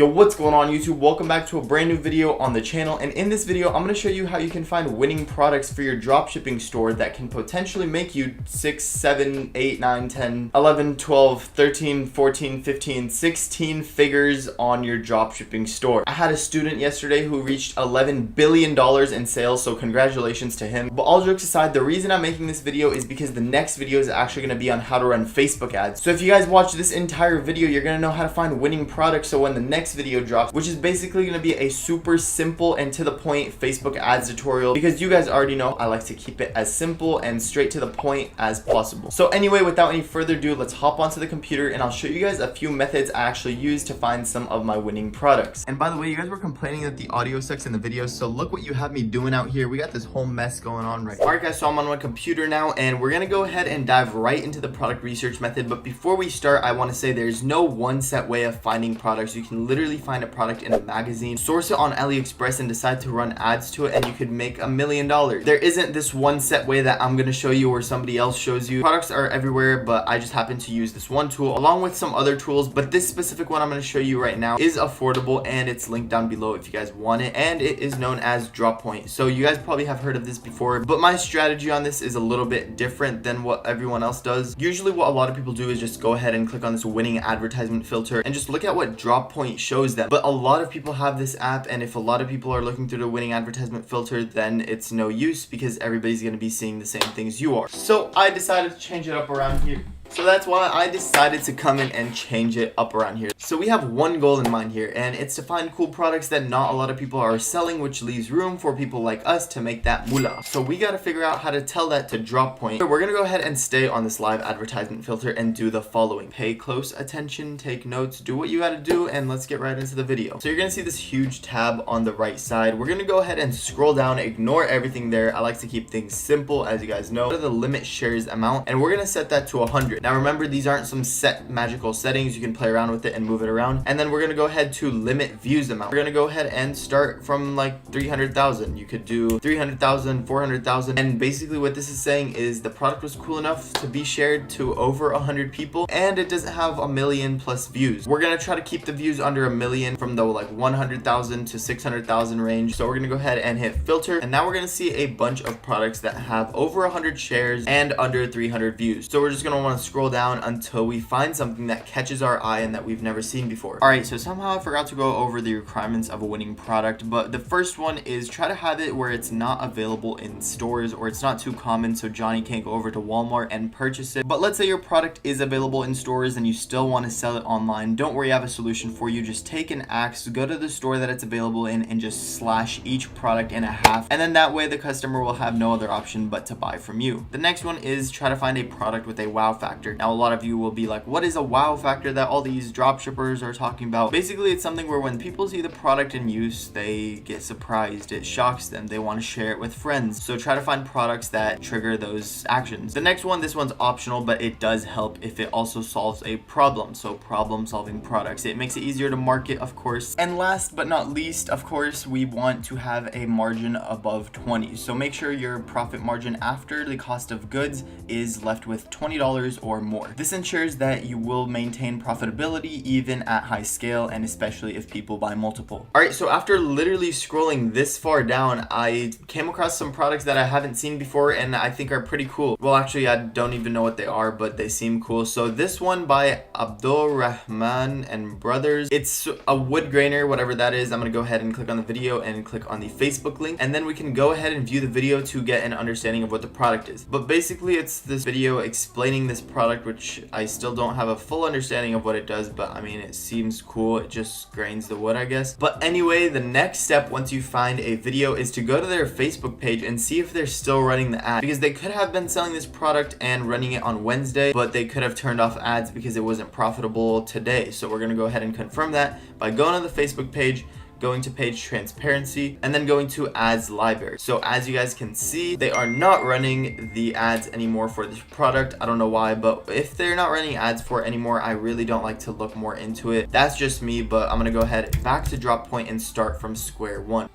Yo, what's going on YouTube? Welcome back to a brand new video on the channel, and in this video I'm going to show you how you can find winning products for your dropshipping store that can potentially make you 6, 7, 8, 9, 10, 11, 12, 13, 14, 15, 16 figures on your dropshipping store. I had a student yesterday who reached $11 billion in sales, so congratulations to him. But all jokes aside, the reason I'm making this video is because the next video is actually going to be on how to run Facebook ads. So if you guys watch this entire video, you're going to know how to find winning products, so when the next video drops, which is basically going to be a super simple and to the point Facebook ads tutorial, because you guys already know I like to keep it as simple and straight to the point as possible. So anyway, without any further ado, let's hop onto the computer and I'll show you guys a few methods I actually use to find some of my winning products. And by the way, you guys were complaining that the audio sucks in the video, so look what you have me doing out here. We got this whole mess going on right now. Alright guys, so I'm on my computer now and we're going to go ahead and dive right into the product research method. But before we start, I want to say there's no one set way of finding products. You can literally find a product in a magazine, source it on AliExpress and decide to run ads to it, and you could make $1 million. There isn't this one set way that I'm going to show you or somebody else shows you. Products are everywhere, but I just happen to use this one tool along with some other tools, but this specific one I'm going to show you right now is affordable and it's linked down below if you guys want it, and it is known as Droppoint. So you guys probably have heard of this before, but my strategy on this is a little bit different than what everyone else does. Usually what a lot of people do is just go ahead and click on this winning advertisement filter and just look at what Droppoint shows them. But a lot of people have this app, and if a lot of people are looking through the winning advertisement filter, then it's no use because everybody's going to be seeing the same things you are. So I decided to change it up around here. So that's why I decided to come in and change it up around here. So we have one goal in mind here, and it's to find cool products that not a lot of people are selling, which leaves room for people like us to make that moolah. So we got to figure out how to tell that to Droppoint. So we're going to go ahead and stay on this live advertisement filter and do the following. Pay close attention, take notes, do what you got to do, and let's get right into the video. So you're going to see this huge tab on the right side. We're going to go ahead and scroll down, ignore everything there. I like to keep things simple, as you guys know. Go to the limit shares amount, and we're going to set that to 100. Now remember, these aren't some set magical settings. You can play around with it and move it around. And then we're going to go ahead to limit views amount. We're going to go ahead and start from like 300,000. You could do 300,000, 400,000. And basically what this is saying is the product was cool enough to be shared to over 100 people, and it doesn't have 1 million plus views. We're going to try to keep the views under 1 million from the like 100,000 to 600,000 range. So we're going to go ahead and hit filter. And now we're going to see a bunch of products that have over 100 shares and under 300 views. So we're just going to want to scroll down until we find something that catches our eye and that we've never seen before. Alright, so somehow I forgot to go over the requirements of a winning product, but the first one is try to have it where it's not available in stores or it's not too common so Johnny can't go over to Walmart and purchase it. But let's say your product is available in stores and you still want to sell it online. Don't worry, I have a solution for you. Just take an axe, go to the store that it's available in, and just slash each product in half, and then that way the customer will have no other option but to buy from you. The next one is try to find a product with a wow factor. Now a lot of you will be like, what is a wow factor that all these dropshippers are talking about? Basically, it's something where when people see the product in use, they get surprised, it shocks them, they want to share it with friends. So try to find products that trigger those actions. The next one, this one's optional, but it does help if it also solves a problem. So problem solving products. It makes it easier to market, of course. And last but not least, of course, we want to have a margin above 20. So make sure your profit margin after the cost of goods is left with $20 or more. This ensures that you will maintain profitability even at high scale, and especially if people buy multiple. Alright, so after literally scrolling this far down, I came across some products that I haven't seen before and I think are pretty cool. Well, actually, I don't even know what they are, but they seem cool. So this one by Abdul Rahman and Brothers, it's a wood grainer, whatever that is. I'm gonna go ahead and click on the video and click on the Facebook link, and then we can go ahead and view the video to get an understanding of what the product is. But basically, it's this video explaining this product, which I still don't have a full understanding of what it does, but I mean, it seems cool. It just grains the wood, I guess. But anyway, the next step once you find a video is to go to their Facebook page and see if they're still running the ad, because they could have been selling this product and running it on Wednesday, but they could have turned off ads because it wasn't profitable today. So we're going to go ahead and confirm that by going to the Facebook page, going to page transparency, and then going to ads library. So as you guys can see, they are not running the ads anymore for this product. I don't know why, but if they're not running ads for it anymore, I really don't like to look more into it. That's just me, but I'm gonna go ahead back to Droppoint and start from square one.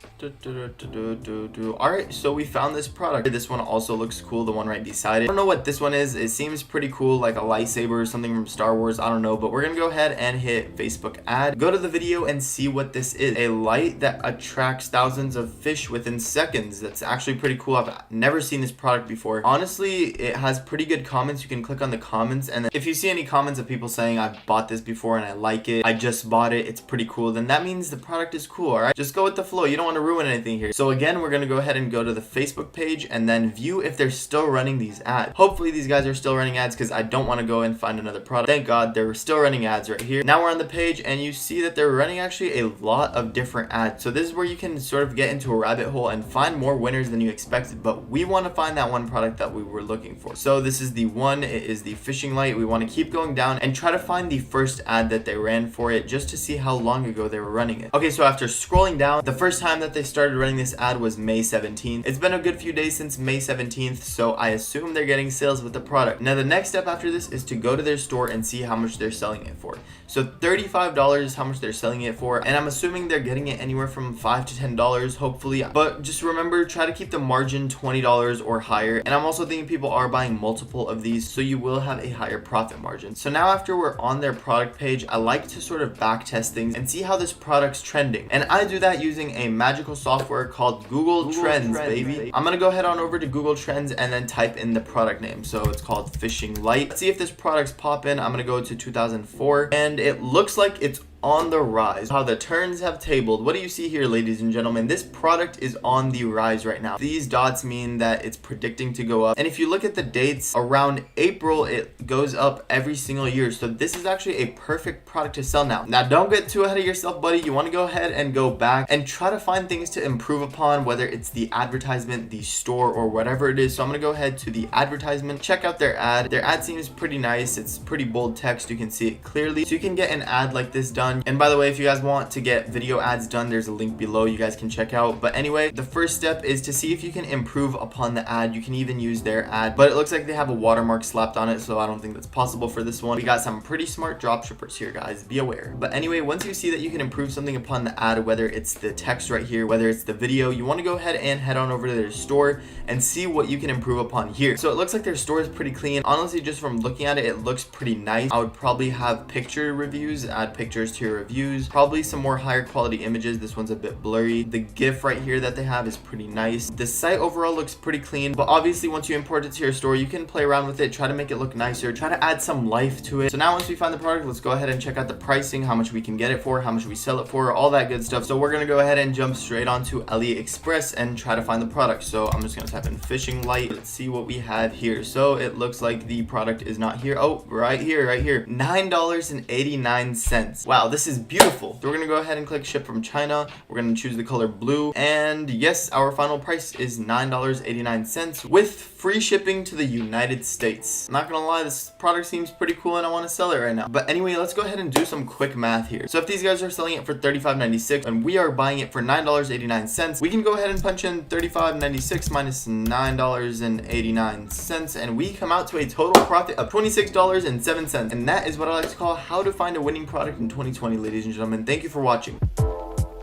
All right, so we found this product. This one also looks cool, the one right beside it. I don't know what this one is. It seems pretty cool, like a lightsaber or something from Star Wars. I don't know, but we're gonna go ahead and hit Facebook ad. Go to the video and see what this is. A light that attracts thousands of fish within seconds. That's actually pretty cool. I've never seen this product before. Honestly, it has pretty good comments. You can click on the comments, and then if you see any comments of people saying I've bought this before and I like it, I just bought it, it's pretty cool, then that means the product is cool. All right, just go with the flow. You don't want to ruin anything here. So again, we're gonna go ahead and go to the Facebook page and then view if they're still running these ads. Hopefully these guys are still running ads, because I don't want to go and find another product. Thank God they're still running ads right here. Now we're on the page and you see that they're running actually a lot of different ads. So this is where you can sort of get into a rabbit hole and find more winners than you expected, but we want to find that one product that we were looking for. So this is the one. It is the fishing light. We want to keep going down and try to find the first ad that they ran for it, just to see how long ago they were running it. Okay, so after scrolling down, the first time that they started running this ad was May 17th. It's been a good few days since May 17th, so I assume they're getting sales with the product. Now the next step after this is to go to their store and see how much they're selling it for. So $35 is how much they're selling it for, and I'm assuming they're getting it anywhere from $5 to $10, hopefully. But just remember, try to keep the margin $20 or higher. And I'm also thinking people are buying multiple of these, so you will have a higher profit margin. So now after we're on their product page, I like to sort of back test things and see how this product's trending. And I do that using a magical software called Google Trends, baby. I'm gonna go head on over to Google Trends and then type in the product name. So it's called Fishing Light. Let's see if this product's popping. I'm gonna go to 2004, and it looks like it's on the rise. How the turns have tabled. What do you see here, ladies and gentlemen? This product is on the rise right now. These dots mean that it's predicting to go up. And if you look at the dates, around April, it goes up every single year. So this is actually a perfect product to sell now. Now, don't get too ahead of yourself, buddy. You want to go ahead and go back and try to find things to improve upon, whether it's the advertisement, the store, or whatever it is. So I'm going to go ahead to the advertisement, check out their ad. Their ad seems pretty nice. It's pretty bold text. You can see it clearly. So you can get an ad like this done. And by the way, if you guys want to get video ads done, there's a link below you guys can check out. But anyway, the first step is to see if you can improve upon the ad. You can even use their ad, but it looks like they have a watermark slapped on it, so I don't think that's possible for this one. We got some pretty smart dropshippers here, guys. Be aware. But anyway, once you see that you can improve something upon the ad, whether it's the text right here, whether it's the video, you want to go ahead and head on over to their store and see what you can improve upon here. So it looks like their store is pretty clean. Honestly, just from looking at it, it looks pretty nice. I would probably have picture reviews, add pictures to your reviews, probably some more higher quality images. This one's a bit blurry. The GIF right here that they have is pretty nice. The site overall looks pretty clean, but obviously once you import it to your store, you can play around with it, try to make it look nicer, try to add some life to it. So now once we find the product, let's go ahead and check out the pricing, how much we can get it for, how much we sell it for, all that good stuff. So we're gonna go ahead and jump straight onto AliExpress and try to find the product. So I'm just gonna type in fishing light. Let's see what we have here. So it looks like the product is not here. Oh, right here, $9.89. Wow, this is beautiful. So we're gonna go ahead and click ship from China. We're gonna choose the color blue, and yes, our final price is $9.89 with free shipping to the United States. I'm not gonna lie, this product seems pretty cool and I want to sell it right now. But anyway, let's go ahead and do some quick math here. So if these guys are selling it for $35.96 and we are buying it for $9.89, we can go ahead and punch in $35.96 minus $9.89, and we come out to a total profit of $26.07. And that is what I like to call how to find a winning product in 2020, ladies and gentlemen. Thank you for watching.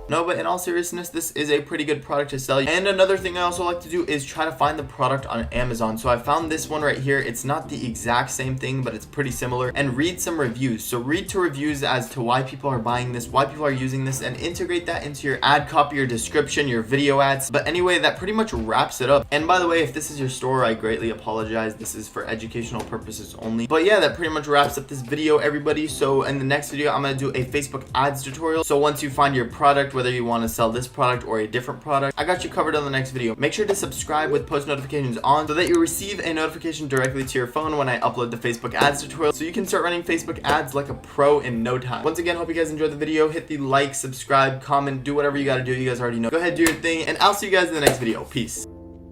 No, but in all seriousness, this is a pretty good product to sell. And another thing I also like to do is try to find the product on Amazon. So I found this one right here. It's not the exact same thing, but it's pretty similar. And read some reviews. So read to reviews as to why people are buying this, why people are using this, and integrate that into your ad copy, your description, your video ads. But anyway, that pretty much wraps it up. And by the way, if this is your store, I greatly apologize. This is for educational purposes only. But yeah, that pretty much wraps up this video, everybody. So in the next video, I'm going to do a Facebook ads tutorial. So once you find your product, whether you want to sell this product or a different product, I got you covered on the next video. Make sure to subscribe with post notifications on so that you receive a notification directly to your phone when I upload the Facebook ads tutorial, so you can start running Facebook ads like a pro in no time. Once again, hope you guys enjoyed the video. Hit the like, subscribe, comment, do whatever you got to do. You guys already know. Go ahead, do your thing, and I'll see you guys in the next video. Peace.